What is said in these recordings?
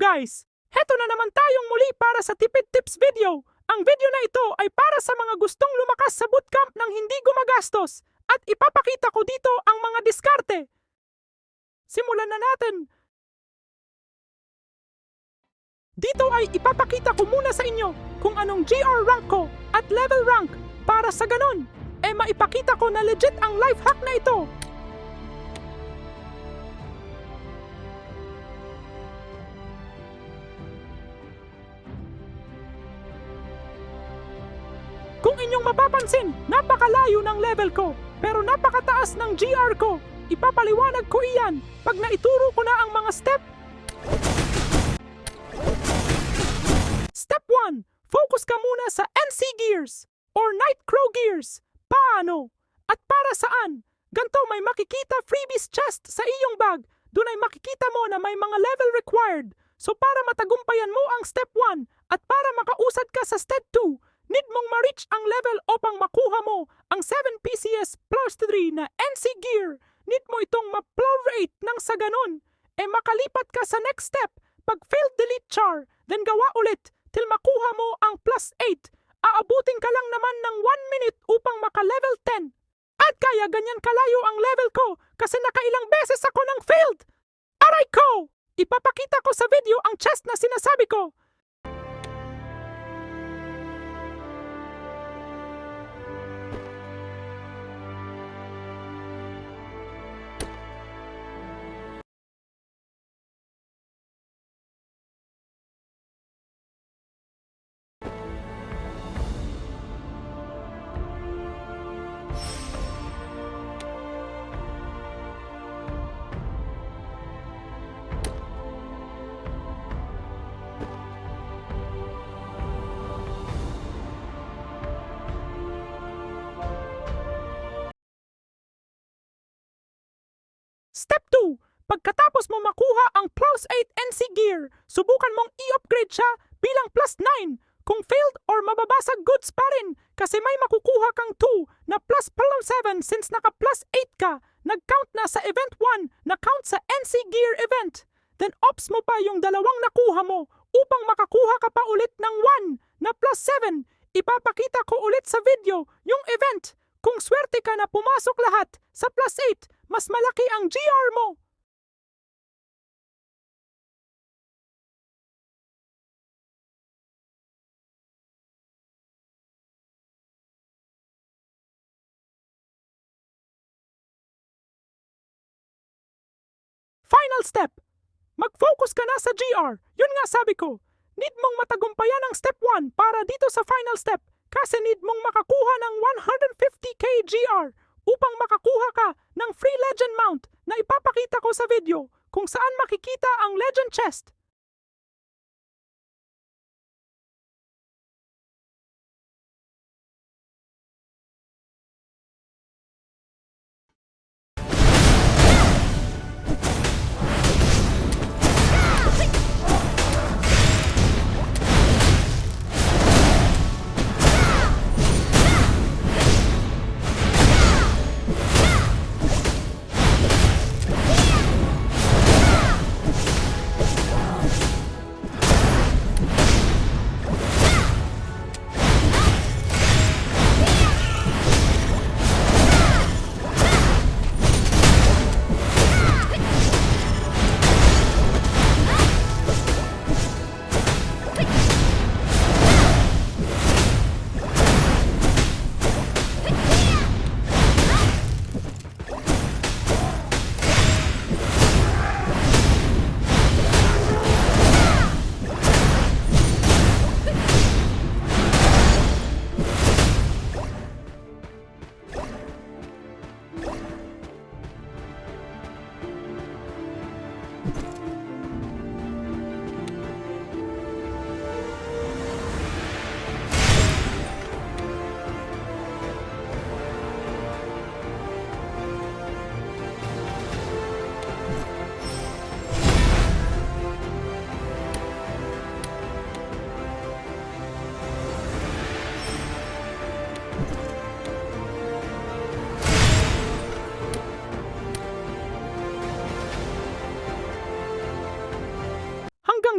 guys! Heto na naman tayong muli para sa tipid tips video. Ang video na ito ay para sa mga gustong lumakas sa bootcamp ng hindi gumagastos at ipapakita ko dito ang mga diskarte. Simulan na natin! Dito ay ipapakita ko muna sa inyo kung anong GR rank ko at level rank para sa ganun, maipakita ko na legit ang life hack na ito. Kung inyong mapapansin, napakalayo ng level ko, pero napakataas ng GR ko. Ipapaliwanag ko iyan pag naituro ko na ang mga step. Step 1. Focus ka muna sa NC Gears or Nightcrow Gears. Paano? At para saan? Ganto may makikita freebies chest sa iyong bag. Doon ay makikita mo na may mga level required. So para matagumpayan mo ang step 1 at para makausad ka sa step 2, need mong ma-reach ang level upang makuha mo ang 7 PCS plus 3 na NC Gear. Need mo itong ma-plow rate nang sa ganun. Makalipat ka sa next step. Pag failed delete char, then gawa ulit till makuha mo ang plus 8. Aabutin ka lang naman ng 1 minute upang maka-level 10. At kaya ganyan kalayo ang level ko kasi nakailang beses ako ng failed. Aray ko! Ipapakita ko sa video ang chest na sinasabi ko. Step 2. Pagkatapos mo makuha ang plus 8 NC Gear, subukan mong i-upgrade siya bilang plus 9. Kung failed or mababasag goods pa rin kasi may makukuha kang 2 na plus 7 since naka plus 8 ka. Nag-count na sa event 1 na count sa NC Gear event. Then ops mo pa yung dalawang nakuha mo upang makakuha ka pa ulit ng 1 na plus 7. Ipapakita ko ulit sa video yung event. Kung swerte ka na pumasok lahat sa plus 8, mas malaki ang GR mo. Final step. Mag-focus ka na sa GR. Yun nga sabi ko. Need mong matagumpayan ang step 1 para dito sa final step kasi need mong makakuha ng 150k GR upang makakuha ka ng free legend mount na ipapakita ko sa video kung saan makikita ang legend chest.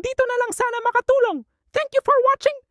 dito na lang sana makatulong. Thank you for watching!